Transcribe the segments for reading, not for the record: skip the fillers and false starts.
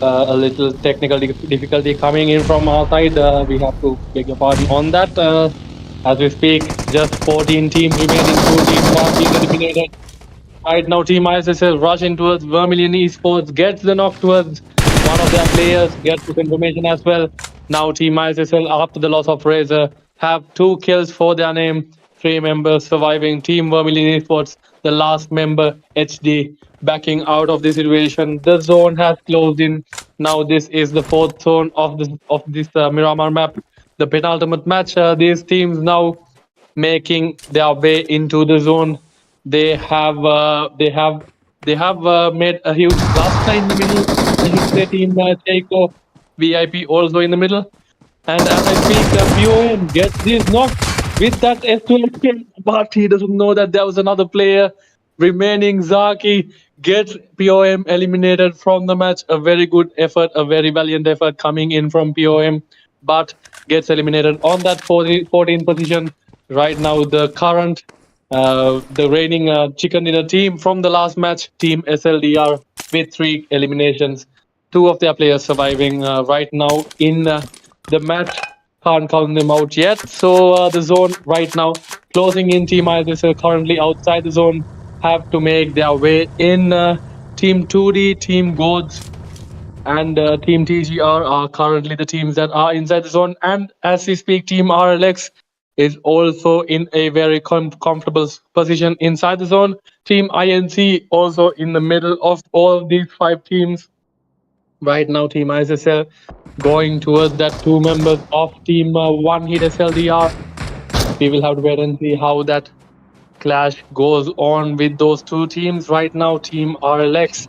a little technical difficulty coming in from our side. We have to beg your pardon on that. As we speak, just 14 teams remaining. Two teams have been eliminated. Right now, Team ISSL rushing towards Vermillion Esports, gets the knock towards one of their players, gets this information as well. Now, Team ISSL, after the loss of Razor, have 2 kills for their name. 3 members surviving. Team Vermillion Esports, the last member, HD, backing out of the situation. The zone has closed in. Now, this is the fourth zone of this Miramar map. The penultimate match. These teams now making their way into the zone. They have made a huge cluster in the middle. I should say Team Cheiko VIP also in the middle. And as I speak, POM gets this knock with that S2 kill, but he doesn't know that there was another player remaining. Zaki gets POM eliminated from the match. A very good effort, a very valiant effort coming in from POM, but gets eliminated on that 14th position. Right now, the reigning chicken dinner team from the last match, Team SLDR, with 3 eliminations. 2 of their players surviving right now in the match. Can't count them out yet. So the zone right now closing in. Team ISSL currently outside the zone have to make their way in. Team 2D, Team Gods, and Team TGR are currently the teams that are inside the zone. And as we speak, Team RLX is also in a very comfortable position inside the zone. Team INC also in the middle of all these 5 teams. Right now, Team ISSL going towards that 2 members of Team One Hit SLDR. We will have to wait and see how that clash goes on with those 2 teams. Right now, Team RLX,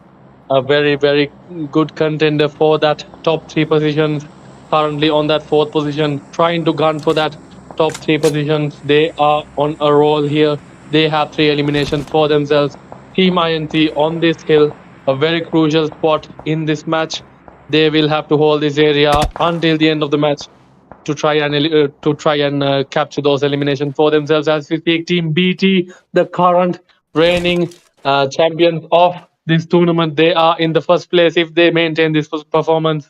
a very, very good contender for that top 3 positions. Currently on that 4th position, trying to gun for that top 3 positions. They are on a roll here. They have 3 eliminations for themselves. Team INC on this hill, a very crucial spot in this match. They will have to hold this area until the end of the match to try and capture those eliminations for themselves. As we speak, Team BT, the current reigning champions of this tournament, they are in the first place. If they maintain this performance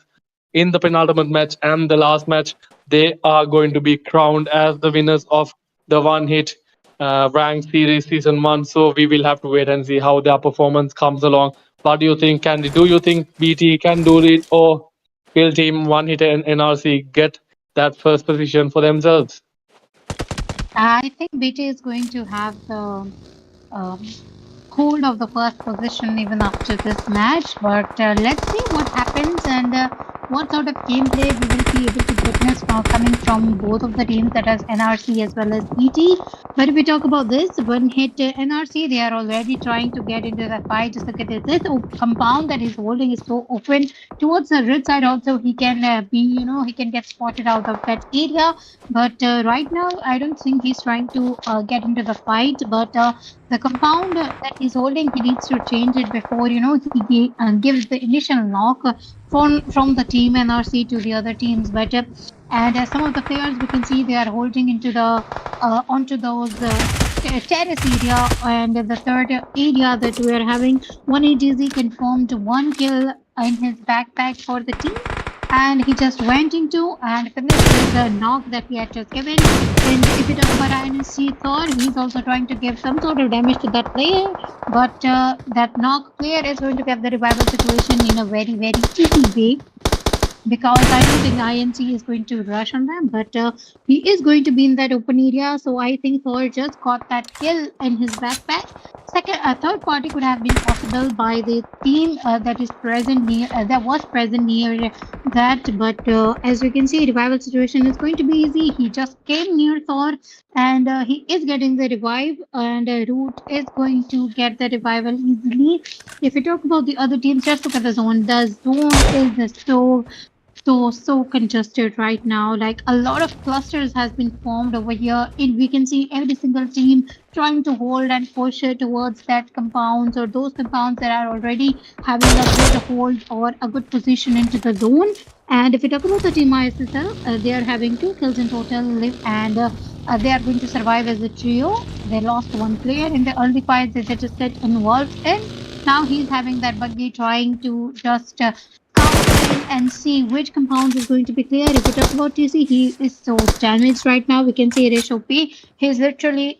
in the penultimate match and the last match, they are going to be crowned as the winners of the One Hit ranked series season 1. So we will have to wait and see how their performance comes along. What do you think, Candy? Do you think BT can do it, or will Team One Hit and NRC get that first position for themselves? I think BT is going to have the um, hold of the first position even after this match. But let's see what happens and what sort of gameplay we will be able to witness coming from both of the teams, that is NRC as well as BT. But if we talk about this One Hit NRC, they are already trying to get into the fight. Just look at this compound that he's holding is so open towards the red side. Also, he can he can get spotted out of that area. But right now, I don't think he's trying to get into the fight. But the compound that he's holding, he needs to change it before he gives the initial knock from the team NRC to the other teams. But and some of the players we can see they are holding into the onto those terrace area. And the third area that we are having, one ATZ confirmed 1 kill in his backpack for the team, and he just went into and finished with the knock that he had just given. And if you talk about INC Thor, he's also trying to give some sort of damage to that player, but that knock player is going to get the revival situation in a very, very easy way, because I don't think INC is going to rush on them, but he is going to be in that open area. So I think Thor just got that kill in his backpack. A third party could have been possible by the team that is present near, that was present near that. But as you can see, revival situation is going to be easy. He just came near Thor, and he is getting the revive, and Root is going to get the revival easily. If you talk about the other teams, just look at the zone. The zone is so congested right now. Like, a lot of clusters has been formed over here, and we can see every single team trying to hold and push it towards that compounds, or those compounds that are already having a good hold or a good position into the zone. And if we talk about the team ISSL, they are having 2 kills in total, and they are going to survive as a trio. They lost 1 player in the early fights that they just get involved in. Now he's having that buggy trying to just count and see which compound is going to be clear. If we talk about TC, he is so damaged right now. We can see Rish OP. He's literally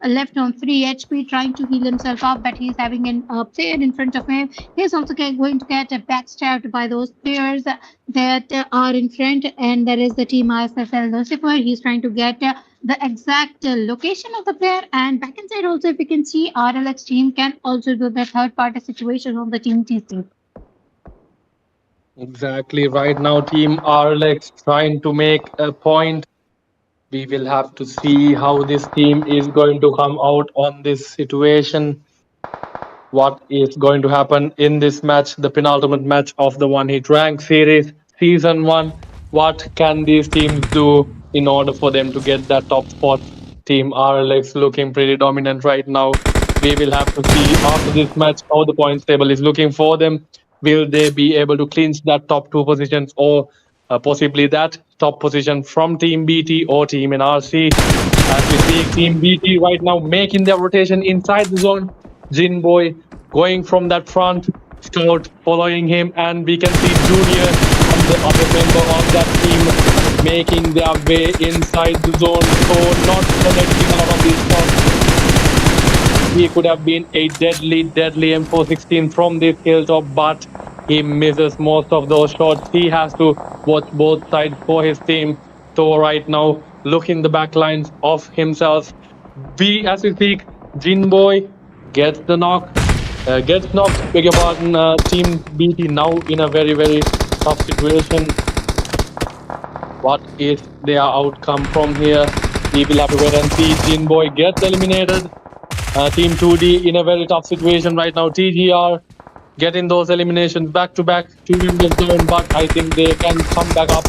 left on 3 HP trying to heal himself up, but he's having a player in front of him. He's also going to get backstabbed by those players that are in front, and that is the team ISSL Lucifer. He's trying to get the exact location of the player, and back inside also, if you can see, RLX team can also do the third party situation on the team TC. Exactly. Right now, Team RLX trying to make a point. We will have to see how this team is going to come out on this situation. What is going to happen in this match, the penultimate match of the One Hit Rank Series Season 1. What can these teams do in order for them to get that top spot? Team RLX looking pretty dominant right now. We will have to see after this match how the points table is looking for them. Will they be able to clinch that top 2 positions, or possibly that top position from Team BT or Team NRC? As we see Team BT right now making their rotation inside the zone. Jinboy going from that front, Scout following him, and we can see Junior and the other member of that team making their way inside the zone, so not connecting out of these shots. He could have been a deadly M416 from this hilltop, but he misses most of those shots. He has to watch both sides for his team. So right now, look in the back lines of himself. As we speak, Jinboy gets the knock, gets knocked, beg your pardon. Team BT now in a very tough situation. What is their outcome from here? We will have to wait and see. Jinboy gets eliminated. Team 2D in a very tough situation right now. TGR getting those eliminations back to back, 2 members zone, but I think they can come back up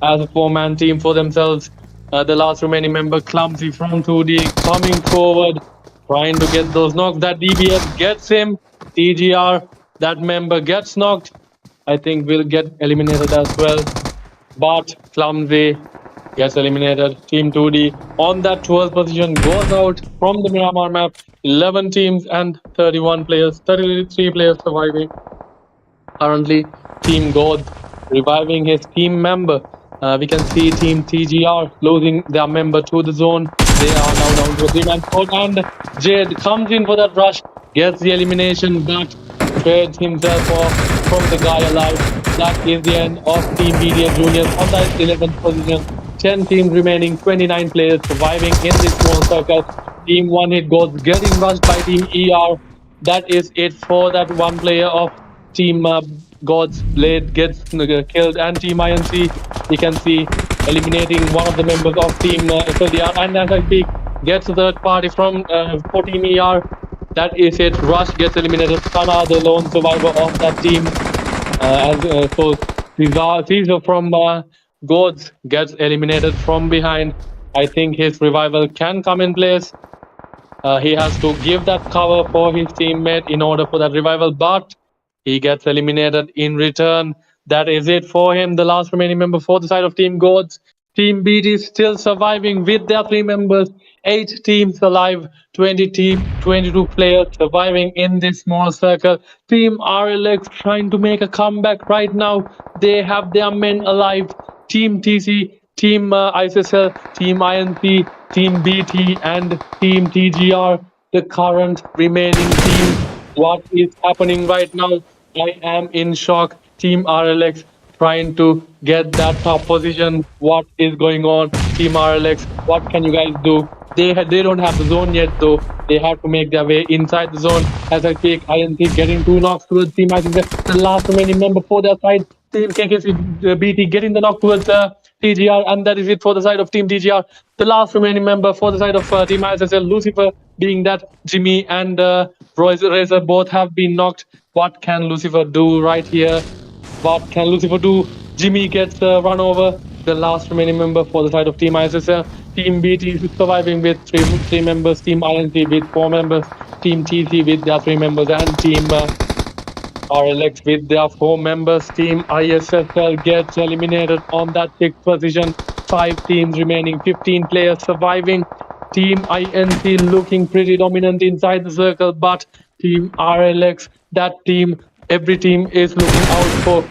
as a 4-man team for themselves. The last remaining member, Clumsy from 2D, coming forward, trying to get those knocks. That DBS gets him. TGR, that member gets knocked. I think will get eliminated as well. But Clumsy gets eliminated. Team 2D on that 12th position goes out from the Miramar map. 11 teams and 31 players, 33 players surviving. Currently, Team Gold reviving his team member. We can see Team TGR losing their member to the zone. They are now down to a 3-man squad, and Jade comes in for that rush, gets the elimination, but trades himself off from the guy alive. That is the end of Team BDM Juniors on that 11th position. 10 teams remaining, 29 players surviving in this small circle. Team One Hit Goals getting rushed by Team ER. That is it for that one player of Team God's Blade gets killed, and Team INC, you can see, eliminating one of the members of Team SLDR, and as I speak, gets the third party from for Team ER. That is it. Rush gets eliminated. Sana, the lone survivor of that team. So Caesar from Gods gets eliminated from behind. I think his revival can come in place. He has to give that cover for his teammate in order for that revival, but he gets eliminated in return. That is it for him. The last remaining member for the side of Team Gods. Team BT is still surviving with their 3 members. 8 teams alive, 22 players surviving in this small circle. Team RLX trying to make a comeback right now. They have their men alive. Team TC, Team ISSL, Team INC, Team BT, and Team TGR, the current remaining teams. What is happening right now? I am in shock. Team RLX trying to get that top position. What is going on? Team RLX, what can you guys do? They don't have the zone yet, though. They have to make their way inside the zone. As I speak, INC getting 2 knocks towards Team ISSL. The last remaining member for their side, Team KKC BT getting the knock towards TGR, and that is it for the side of Team TGR. The last remaining member for the side of Team ISSL, Lucifer, being that Jimmy and Razor both have been knocked. What can Lucifer do right here? What can Lucifer do? Jimmy gets run over. The last remaining member for the side of Team ISSL. Team BT is surviving with three members. Team INC with 4 members. Team TC with their 3 members, and Team RLX with their 4 members. Team ISSL gets eliminated on that 6th position. 5 teams remaining, 15 players surviving. Team INC looking pretty dominant inside the circle, but Team RLX, that team, every team is looking out for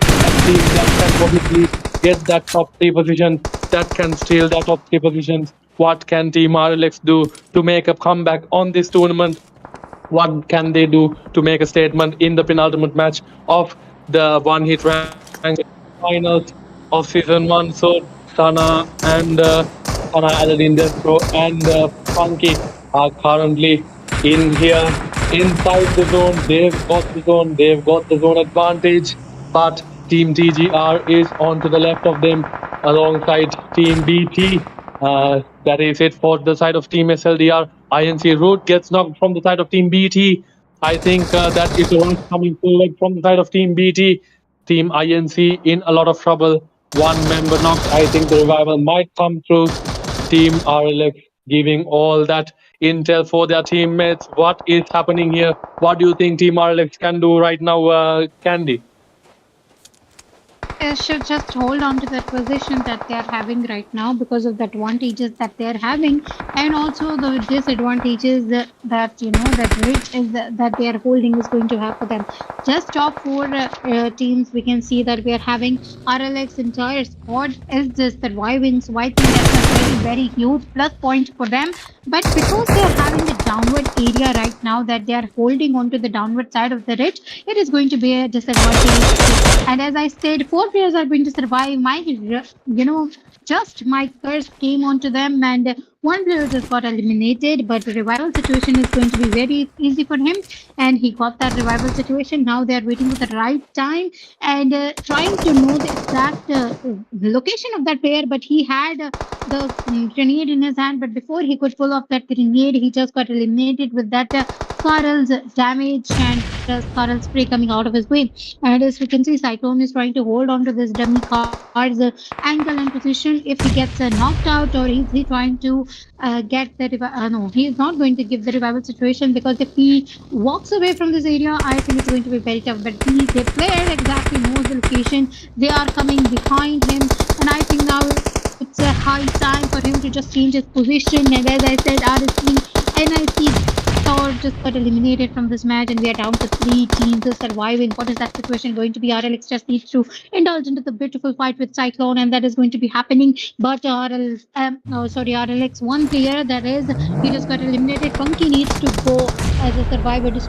team that can probably get that top three position, that can steal that top three positions. What can Team RLX do to make a comeback on this tournament? What can they do to make a statement in the penultimate match of the one hit rank finals of season one? So Sana Aladdin Destro and Funky are currently in here inside the zone. They've got the zone advantage, but Team TGR is on to the left of them alongside Team BT. That is it for the side of Team SLDR. INC Root gets knocked from the side of Team BT. I think that is a rush coming forward from the side of Team BT. Team INC in a lot of trouble. One member knocked. I think the revival might come through. Team RLX giving all that intel for their teammates. What is happening here? What do you think Team RLX can do right now, Candy? Should just hold on to that position that they are having right now because of the advantages that they are having, and also the disadvantages that that rich is that they are holding is going to have for them. Just top four teams, we can see that we are having RLX entire squad is just surviving. So I think that's a very huge plus point for them. But because they are having the downward area right now, that they are holding on to the downward side of the ridge, it is going to be a disadvantage. And as I said, four players are going to survive. Just my curse came onto them, and one player just got eliminated. But the revival situation is going to be very easy for him, and he got that revival situation. Now they are waiting for the right time and trying to know the exact location of that player. But he had the grenade in his hand, but before he could pull off that grenade, he just got eliminated with that Scarl's damage and Scarl's spray coming out of his way. And as we can see, Cyclone is trying to hold on to this dummy card's angle and position. If he gets knocked out, or is he trying to get the no, he is not going to give the revival situation, because if he walks away from this area, I think it's going to be very tough. But the player exactly knows the location. They are coming behind him, and I think now it's a high time for him to just change his position. And as I said, NIC Thor just got eliminated from this match, and we are down to three teams surviving. What is that situation going to be? RLX just needs to indulge into the beautiful fight with Cyclone, and that is going to be happening. But RLX one player, that is, he just got eliminated. Funky needs to go as a survivor. As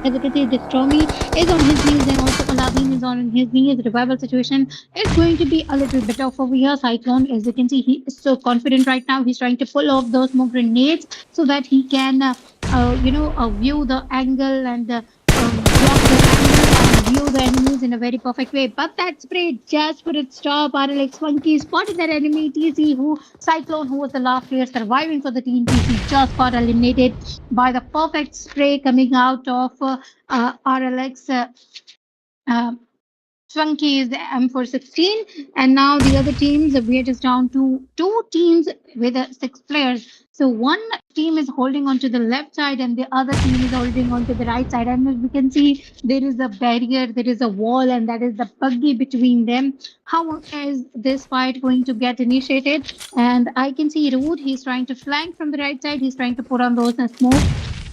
you can see, Destroy Me is on his knees, and also Aladdin is on his knees. The revival situation is going to be a little bit off over here. Cyclone, as you can see, he is so confident right now. He's trying to pull off those smoke grenades so that he can view the angle and block the angle and view the enemies in a very perfect way. But that spray just put it stop. RLX Funky spotted that enemy TC, who Cyclone, who was the last player surviving for the team TC, just got eliminated by the perfect spray coming out of RLX. Funky is the M416, and now the other teams, we are just down to two teams with 6 players. So one team is holding on to the left side, and the other team is holding on to the right side. And as we can see, there is a barrier, there is a wall, and that is the buggy between them. How is this fight going to get initiated? And I can see Root, he's trying to flank from the right side, he's trying to put on those smoke,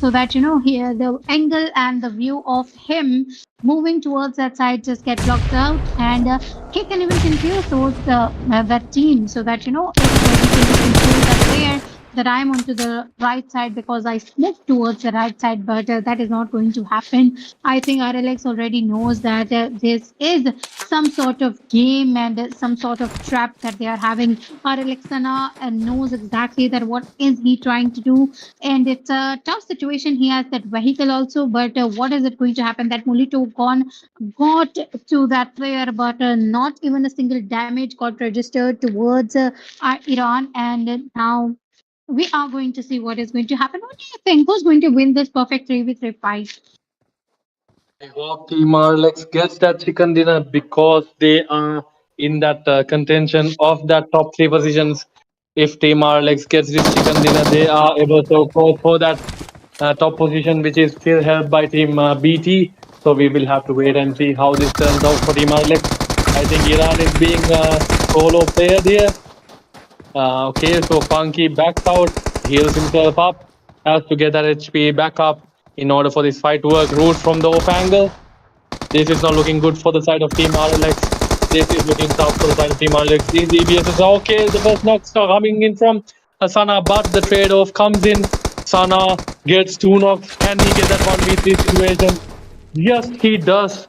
so that here the angle and the view of him moving towards that side just get blocked out, and he can even confuse that team, so that if he can confuse that player that I'm onto the right side because I slipped towards the right side, but that is not going to happen. I think RLX already knows that this is some sort of game and some sort of trap that they are having. RLX Sana knows exactly that what is he trying to do, and it's a tough situation. He has that vehicle also, but what is it going to happen? That Molito got to that player, but not even a single damage got registered towards Iran, and now we are going to see what is going to happen. What do you think? Who's going to win this perfect 3v3 fight? I hope Team RLX gets that chicken dinner because they are in that contention of that top three positions. If Team RLX gets this chicken dinner, they are able to go for that top position, which is still held by Team BT. So we will have to wait and see how this turns out for Team RLX. I think Iran is being a solo player there. Okay, so Funky backs out, heals himself up, has to get that HP back up in order for this fight to work. Root from the off angle. This is not looking good for the side of Team RLX. this is looking tough for the side of Team Alex. These EBS is okay. The first knocks are coming in from Sana, but the trade-off comes in. Sana gets 2 knocks. Can he get that 1v3 situation? Yes, he does.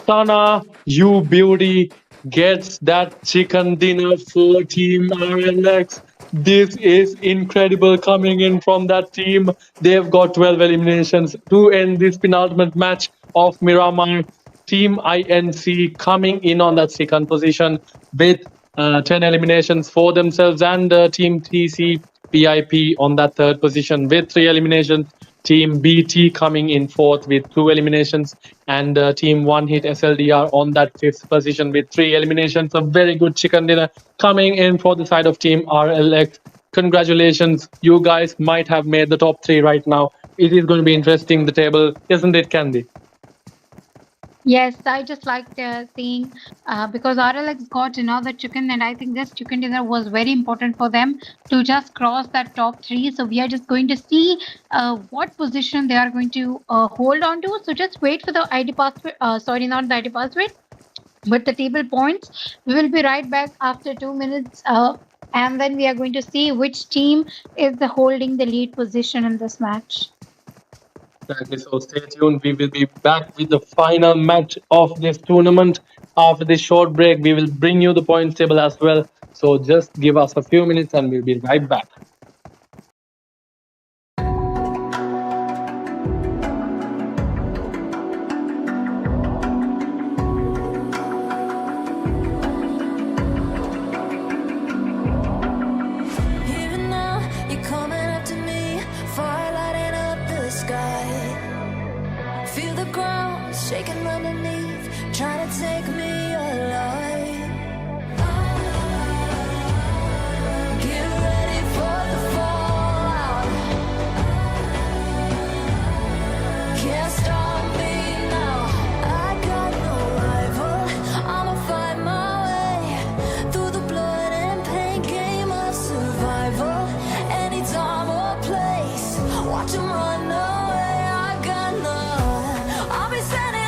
Sana, you beauty, gets that chicken dinner for Team RLX. This is incredible coming in from that team. They've got 12 eliminations to end this penultimate match of Miramar. Team INC coming in on that second position with 10 eliminations for themselves, and Team TC PIP on that third position with 3 eliminations. Team BT coming in fourth with 2 eliminations, and Team One Hit SLDR on that fifth position with 3 eliminations. A very good chicken dinner coming in for the side of Team RLX. Congratulations, you guys might have made the top 3 right now. It is going to be interesting, the table, isn't it, Candy? Yes, I just liked seeing because RLX got another chicken, and I think this chicken dinner was very important for them to just cross that top 3. So we are just going to see what position they are going to hold on to. So just wait for the ID password. Sorry, not the ID password, but the table points. We will be right back after 2 minutes. And then we are going to see which team is holding the lead position in this match. Exactly. So stay tuned. We will be back with the final match of this tournament. After this short break, we will bring you the points table as well. So just give us a few minutes and we'll be right back. Shaking underneath, trying to take me alive. Get ready for the fallout. Can't stop me now. I got no rival. I'ma fight my way through the blood and pain game of survival. Any time or place, watch 'em run away. I got none. I'll be standing.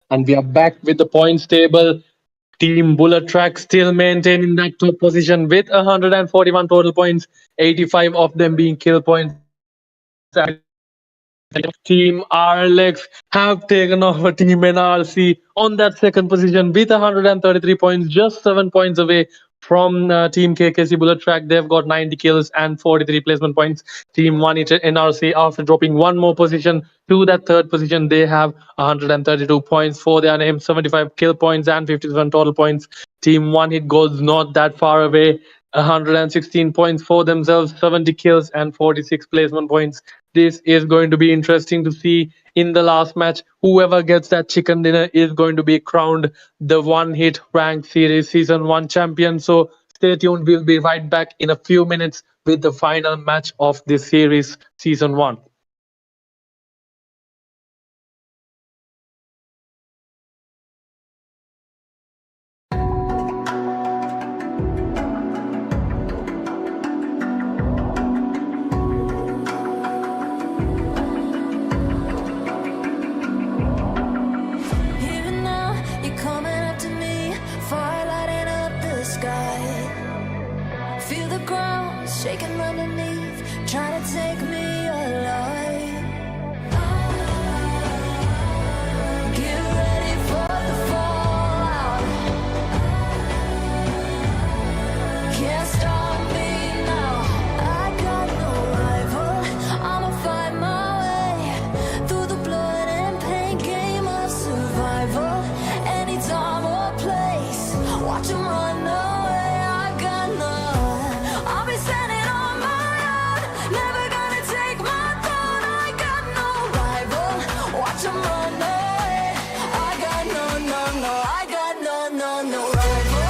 And we are back with the points table. Team Bullet Track still maintaining that top position with 141 total points, 85 of them being kill points. Team RLX have taken over Team NRC on that second position with 133 points, just 7 points away from Team KKC Bullet Track. They've got 90 kills and 43 placement points. Team 1 NRC, after dropping one more position to that third position, they have 132 points for their name, 75 kill points and 57 total points. Team 1 Hit Goals not that far away, 116 points for themselves, 70 kills and 46 placement points. This is going to be interesting to see in the last match. Whoever gets that chicken dinner is going to be crowned the One Hit Rank Series Season 1 champion. So stay tuned. We'll be right back in a few minutes with the final match of this series, Season 1. Even now, you're coming up to me, fire lighting up the sky. Feel the ground shaking underneath, trying to take me alive. Get ready for the fallout. Can't stop me now. I got no rival. I'ma fight my way through the blood and pain game of survival. Any time or place, watch 'em run away. I got none. I'll be standing on my own, never gonna take my throne. I got no rival. Watch 'em run away. I got no, I got no rival.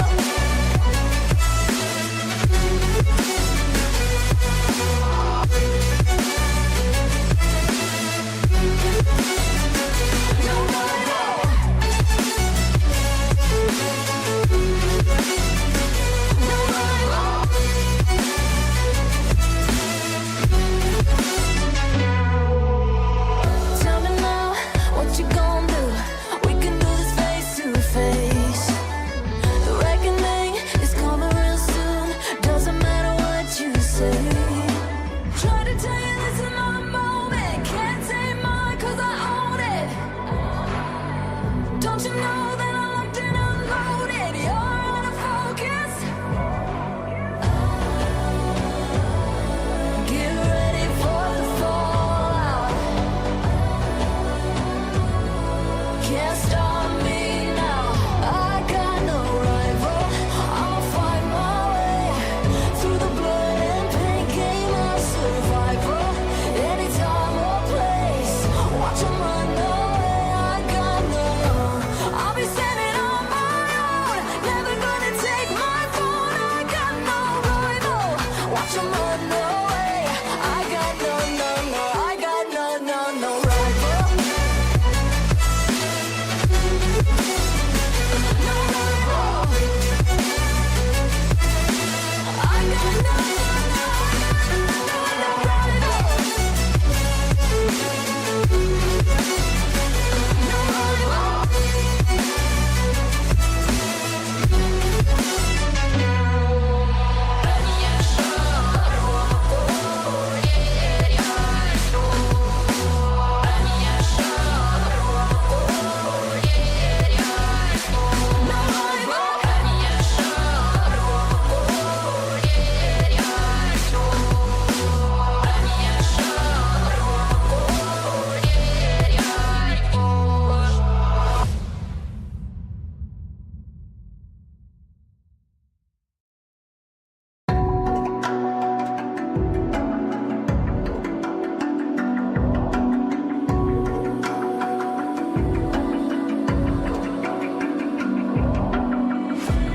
Tell me now, what you gonna do? We can do this face to face. The reckoning is coming real soon. Doesn't matter what you say. Try to tell you this is my moment. Can't take mine 'cause I own it. Don't you know that I'm locked and unloaded? You're out of focus. Get ready for the fallout. Can't stop me now. I got no rival. I'ma fight my way through the blood and pain game of survival. Any time or place, watch 'em run away. I got no. I'll be standing on my own, never gonna take my throne. I got no rival. Watch 'em run away. I got no, I got no rival.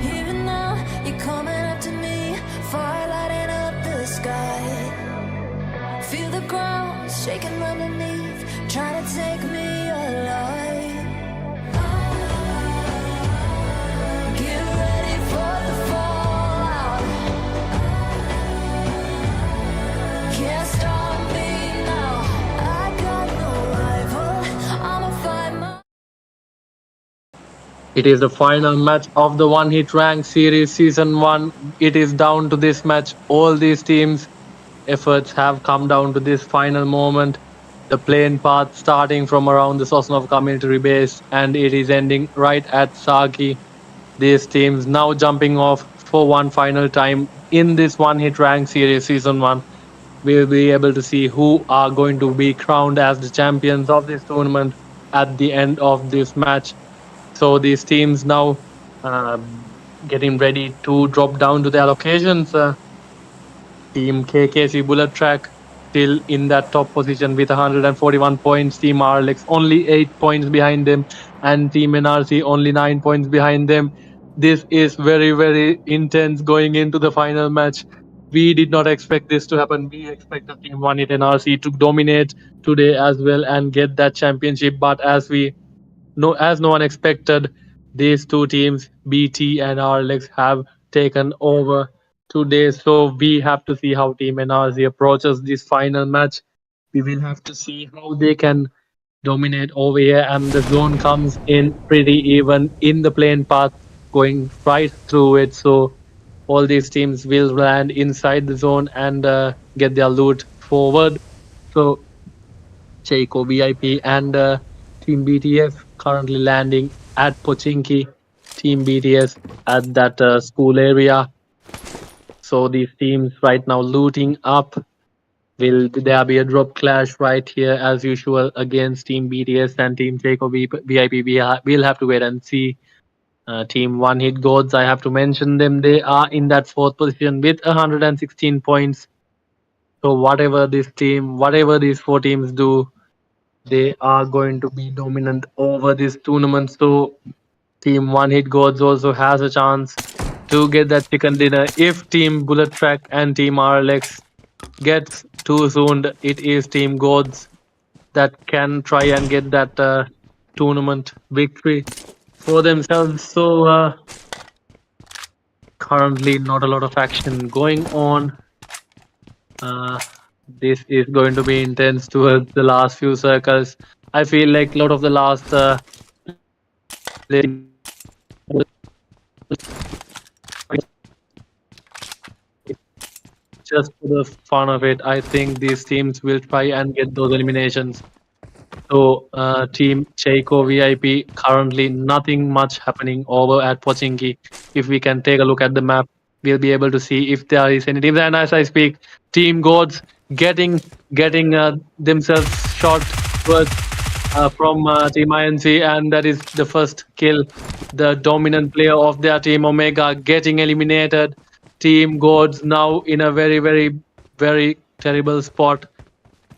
Even now, you're coming up to me, fire lighting up the sky. Feel the ground shaking underneath, trying to take me alive. Get ready for the fallout. Can't stop me now. I got no rival. I'ma fight my. It is the final match of the One Hit Rank Series Season 1. It is down to this match. All these teams' efforts have come down to this final moment. The plane path starting from around the Sosnov community base and it is ending right at Saki. These teams now jumping off for one final time in this one hit rank series season 1. We'll be able to see who are going to be crowned as the champions of this tournament at the end of this match. So these teams now uh, getting ready to drop down to their locations. Team KKC Bullet Track still in that top position with 141 points. Team RLX only 8 points behind them, and Team NRC only 9 points behind them. This is very, very intense going into the final match. We did not expect this to happen. We expected Team 1 NRC to dominate today as well and get that championship. But as no one expected, these two teams, BT and RLX, have taken over today. So we have to see how Team NRC approaches this final match. We will have to see how they can dominate over here, and the zone comes in pretty even in the plane path, going right through it. So all these teams will land inside the zone and get their loot forward. So CHEY VIP and Team BTS currently landing at Pochinki. Team BTS at that school area. So these teams right now looting up. Will there be a drop clash right here as usual against Team BTS and Team Checo VIP? We'll have to wait and see. Team One Hit Gods, I have to mention them. They are in that fourth position with 116 points. So whatever these four teams do, they are going to be dominant over this tournament. So Team One Hit Gods also has a chance to get that chicken dinner. If Team Bullet Track and Team RLX gets too soon, it is Team Gods that can try and get that tournament victory for themselves. So currently not a lot of action going on. This is going to be intense towards the last few circles. I feel like a lot of the last just for the fun of it, I think these teams will try and get those eliminations. So Team Cheiko VIP, currently nothing much happening over at Pochinki. If we can take a look at the map, we'll be able to see if there is any teams. And as I speak, Team Gods getting themselves shot towards from Team INC, and that is the first kill. The dominant player of their team, Omega, getting eliminated. Team Gods now in a very, very, very terrible spot.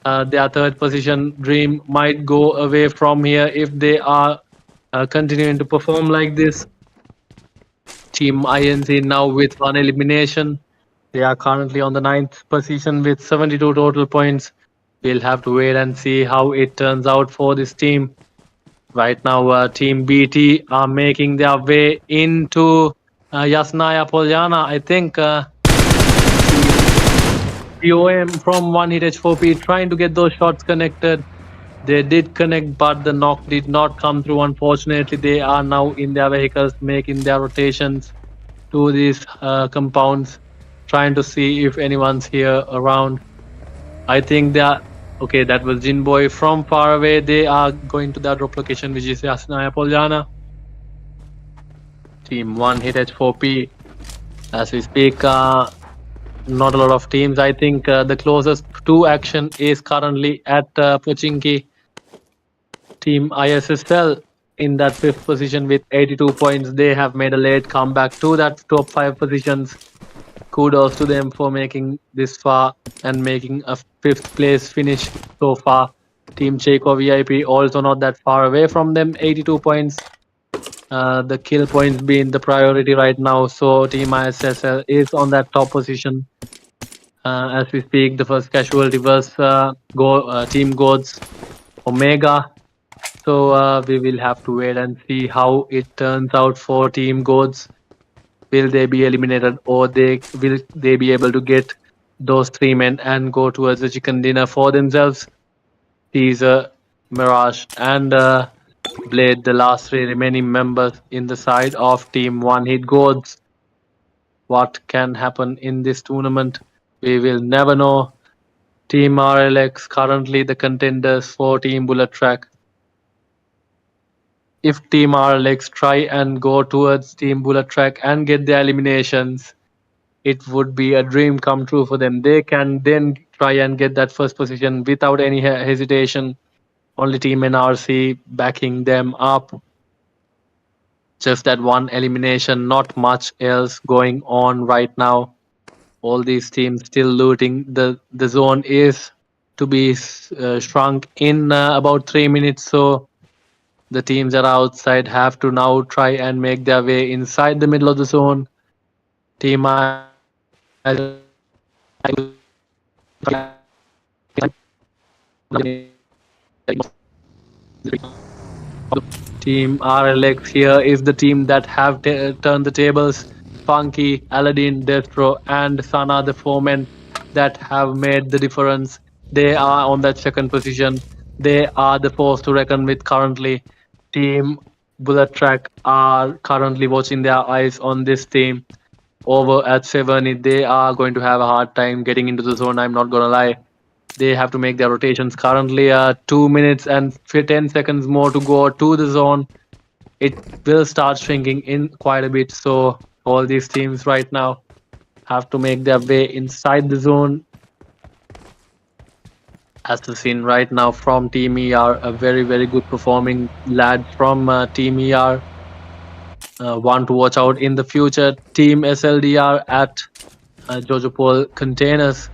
Their third position dream might go away from here if they are continuing to perform like this. Team INC now with one elimination. They are currently on the 9th position with 72 total points. We'll have to wait and see how it turns out for this team. Right now, Team BT are making their way into Yasnaya Polyana. I think POM from One Hit H4P trying to get those shots connected. They did connect, but the knock did not come through. Unfortunately, they are now in their vehicles making their rotations to these compounds, trying to see if anyone's here around. I think they are. Okay, that was Jinboy from far away. They are going to that drop location, which is Yasnaya Polyana. Team One Hit H4P. As we speak, not a lot of teams. I think the closest to action is currently at Pochinki. Team ISSL in that 5th position with 82 points. They have made a late comeback to that top 5 positions. Kudos to them for making this far and making a 5th place finish so far. Team Cheiko VIP also not that far away from them, 82 points. The kill points being the priority right now. So Team ISSL is on that top position. As we speak, the first casualty was Team Gods Omega. So we will have to wait and see how it turns out for Team Gods. Will they be eliminated, or will they be able to get those 3 men and go towards the chicken dinner for themselves? Teaser, Mirage, and Blade, the last 3 remaining members in the side of Team One Hit Gods. What can happen in this tournament? We will never know. Team RLX currently the contenders for Team Bullet Track. if Team RLX try and go towards Team Bullet Track and get the eliminations, it would be a dream come true for them. They can then try and get that first position without any hesitation. Only Team NRC backing them up. Just that one elimination, not much else going on right now. All these teams still looting. The zone is to be shrunk in about 3 minutes, so the teams that are outside have to now try and make their way inside the middle of the zone. Team Team RLX here is the team that have turned the tables. Funky, Aladdin, Destro, and Sana, the four men that have made the difference. They are on that second position. They are the force to reckon with currently. Team Bullet Track are currently watching their eyes on this team. Over at 7, they are going to have a hard time getting into the zone, I'm not gonna lie. They have to make their rotations. Currently, 2 minutes and 10 seconds more to go to the zone. It will start shrinking in quite a bit. So all these teams right now have to make their way inside the zone. As the scene right now from Team ER, a very, very good performing lad from Team ER. One to watch out in the future. Team SLDR at Jojopol Containers,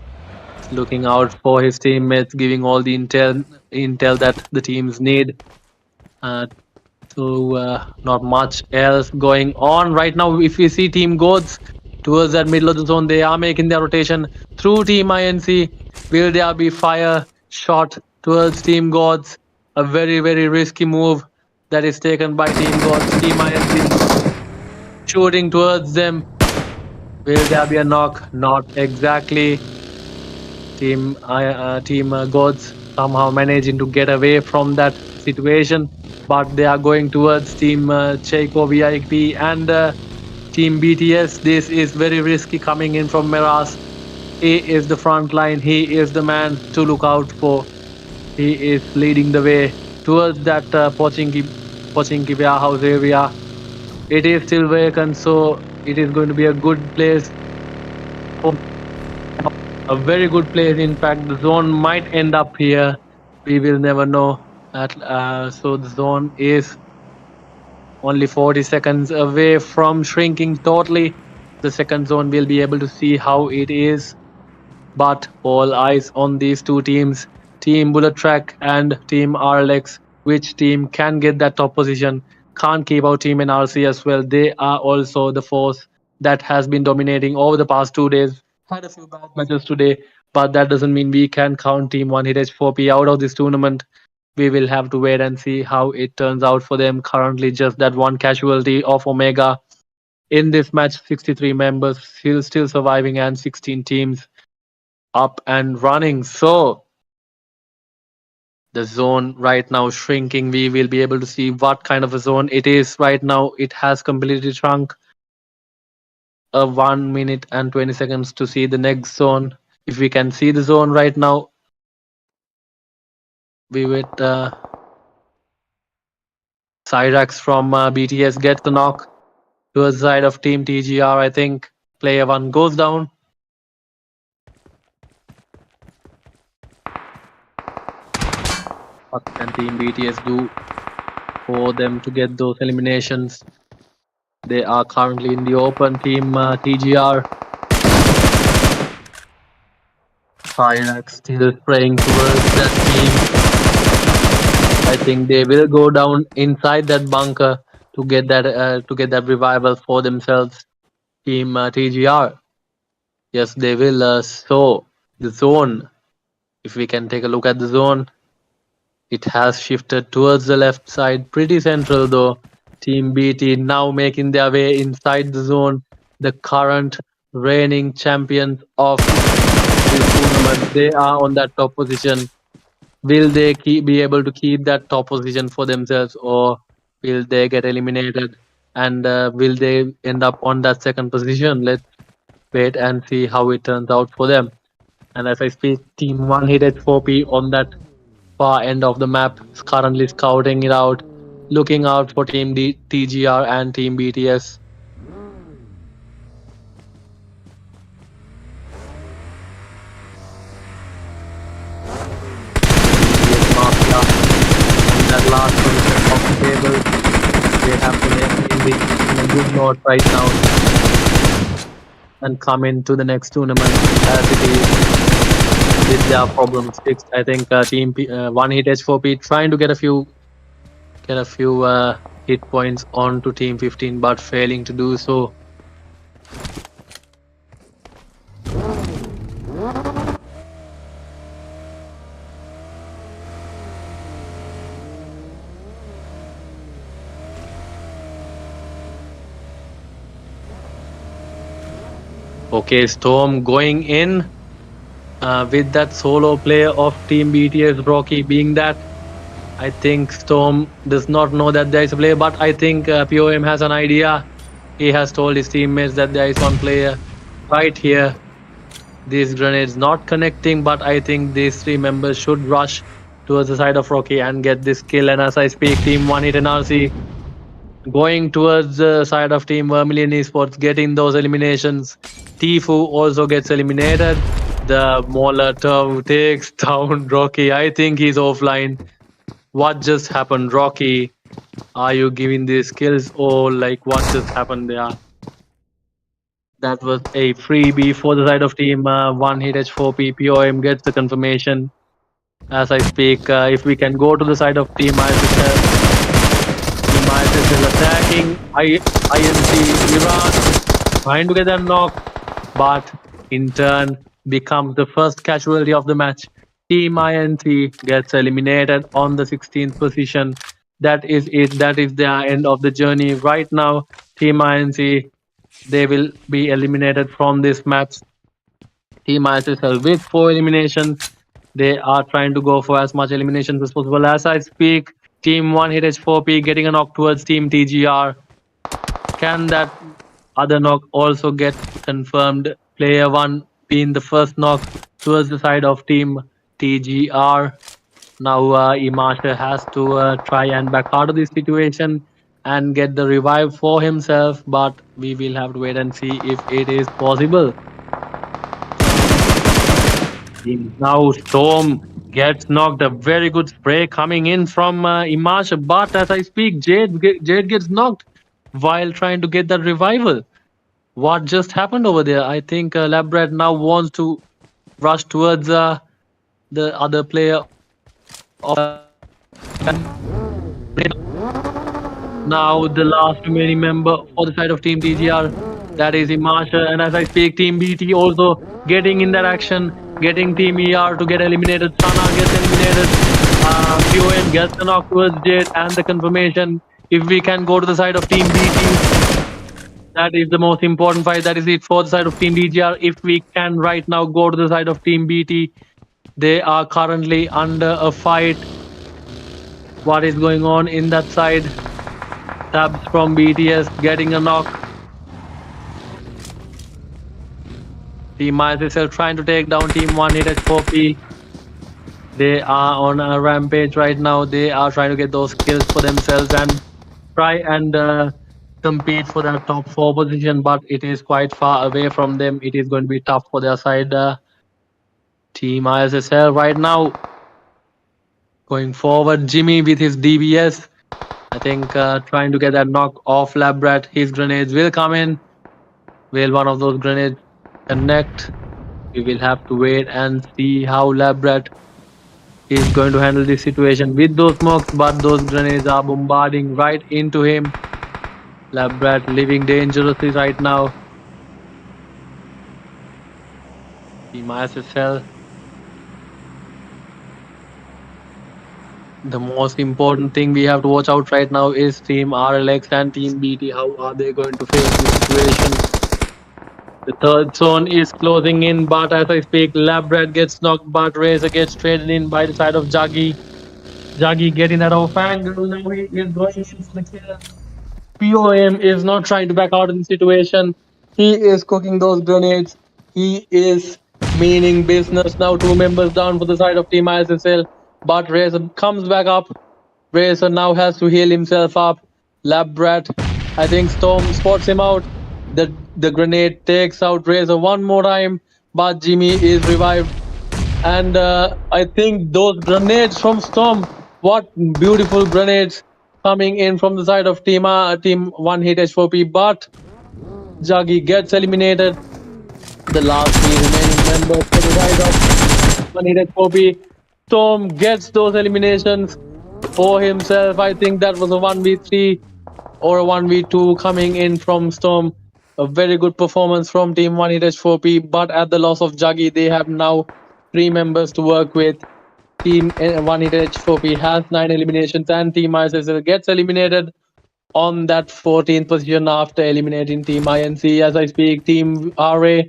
looking out for his teammates, giving all the intel that the teams need. Not much else going on right now. If we see Team Goats towards that middle of the zone, they are making their rotation through Team INC. Will there be fire shot towards Team Gods? A very, very risky move that is taken by Team Gods. Team INC shooting towards them. Will there be a knock? Not exactly. Team Gods somehow managing to get away from that situation, but they are going towards Team CHEY VIP and Team BTS. This is very risky coming in from Meras. He is the front line. He is the man to look out for. He is leading the way towards that Pochinki warehouse area. It is still vacant, so it is going to be a good place. A very good place. In fact, the zone might end up here. We will never know. So the zone is only 40 seconds away from shrinking totally. The second zone will be able to see how it is. But all eyes on these two teams, Team Bullet Track and Team RLX. Which team can get that top position? Can't keep out Team NRC as well. They are also the force that has been dominating over the past 2 days. Had a few bad matches today, but that doesn't mean we can count Team 1HH4P out of this tournament. We will have to wait and see how it turns out for them. Currently, just that one casualty of Omega. In this match, 63 members still surviving and 16 teams up and running. So the zone right now shrinking. We will be able to see what kind of a zone it is right now. It has completely shrunk. 1 minute and 20 seconds to see the next zone. If we can see the zone right now, we would Cyrax from BTS gets the knock towards the side of Team TGR. I think player 1 goes down. What can Team BTS do for them to get those eliminations? They are currently in the open. Team TGR. Cyrax still praying towards that team. I think they will go down inside that bunker to get that revival for themselves. Team TGR. Yes, they will. So the zone. If we can take a look at the zone, it has shifted towards the left side, pretty central though. Team BT now making their way inside the zone. The current reigning champions of this tournament. They are on that top position. Will they be able to keep that top position for themselves, or will they get eliminated? And will they end up on that second position? Let's wait and see how it turns out for them. And as I speak, Team 1HH4P on that far end of the map is currently scouting it out. looking out for Team TGR and Team BTS. BTS Mafia in that last position of the table. They have to maintain in a good note right now and come into the next tournament as it is with their problems fixed. I think One Hit H4P trying to get a few hit points onto Team 15, but failing to do so. Okay, Storm going in with that solo player of Team BTS, Rocky being that. I think Storm does not know that there is a player, but I think POM has an idea. He has told his teammates that there is one player right here. These grenades not connecting, but I think these three members should rush towards the side of Rocky and get this kill. And as I speak, Team 1 Hit NRC going towards the side of Team Vermillion Esports, getting those eliminations. Tifu also gets eliminated. The Molotov takes down Rocky. I think he's offline. What just happened, Rocky? Are you giving these kills or like what just happened there? That was a freebie for the side of Team 1 Hit H4P. POM gets the confirmation as I speak. If we can go to the side of Team ISSL. Team ISSL attacking INC Iran, trying to get that knock, but in turn becomes the first casualty of the match. Team INC gets eliminated on the 16th position. That is it. That is the end of the journey. Right now, Team INC, they will be eliminated from this match. Team ISSL with 4 eliminations. They are trying to go for as much eliminations as possible. As I speak, Team 1 Hit H4P getting a knock towards Team TGR. Can that other knock also get confirmed? Player 1 being the first knock towards the side of Team TGR. Now Imasha has to try and back out of this situation and get the revive for himself, but we will have to wait and see if it is possible. Now Storm gets knocked. A very good spray coming in from Imasha, but as I speak, Jade gets knocked while trying to get that revival. What just happened over there? I think Labrat now wants to rush towards the other player. Now the last remaining member for the side of Team TGR, that is Imasha, and as I speak, Team BT also getting in that action, getting Team ER to get eliminated. Sana gets eliminated. POM gets the knock towards Jade and the confirmation. If we can go to the side of Team BT, that is the most important fight. That is it for the side of Team DGR. If we can right now go to the side of Team BT, they are currently under a fight. What is going on in that side? Tabs from BTS getting a knock. Team ISSL trying to take down Team 1 Hit H4P. They are on a rampage right now. They are trying to get those kills for themselves and try and compete for that top 4 position, but it is quite far away from them. It is going to be tough for their side. Team ISSL right now going forward. Jimmy with his DBS, I think trying to get that knock off Labrat. His grenades will come in. Will one of those grenades connect? We will have to wait and see how Labrat is going to handle this situation with those smokes, but those grenades are bombarding right into him. Labrat living dangerously right now. Team ISSL. The most important thing we have to watch out right now is Team RLX and Team BT. How are they going to face this situation? The third zone is closing in, but as I speak, Labrat gets knocked, but Razor gets traded in by the side of Jaggi. Jaggi getting that off angle. Now he is going into the kill. POM is not trying to back out of the situation. He is cooking those grenades. He is meaning business. Now 2 members down for the side of Team ISSL. But Razor comes back up Razor now has to heal himself up. Lab Brat, I think Storm spots him out. The grenade takes out Razor one more time, but Jimmy is revived. And I think those grenades from Storm, what beautiful grenades coming in from the side of team one hit H4P, but Juggy gets eliminated. The last three remaining members for the side of one hit H4P. Storm gets those eliminations for himself. I think that was a 1v3 or a 1v2 coming in from Storm. A very good performance from Team 1H4P, but at the loss of Juggy, they have now three members to work with. Team 1H4P has 9 eliminations, and Team ISSL gets eliminated on that 14th position after eliminating Team INC. As I speak, Team RA,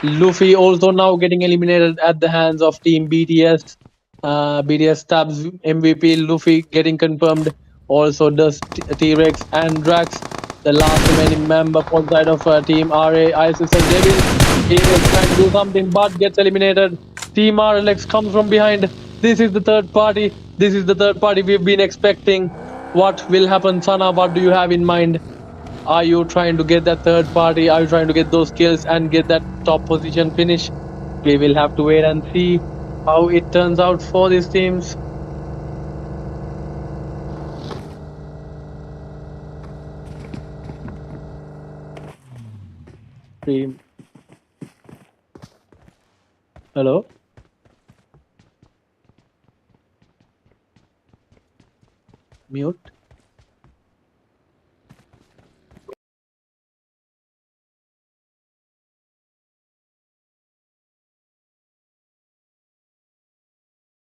Luffy also now getting eliminated at the hands of Team BTS. BTS stabs MVP, Luffy getting confirmed. Also does T-Rex and Drax, the last remaining member for the side of Team RA. ISSL Devil, he is trying to do something but gets eliminated. Team RLX comes from behind. This is the third party. This is the third party we've been expecting. What will happen, Sana? What do you have in mind? Are you trying to get that third party? Are you trying to get those kills and get that top position finish? We will have to wait and see how it turns out for these teams. Team. Hello? Mute.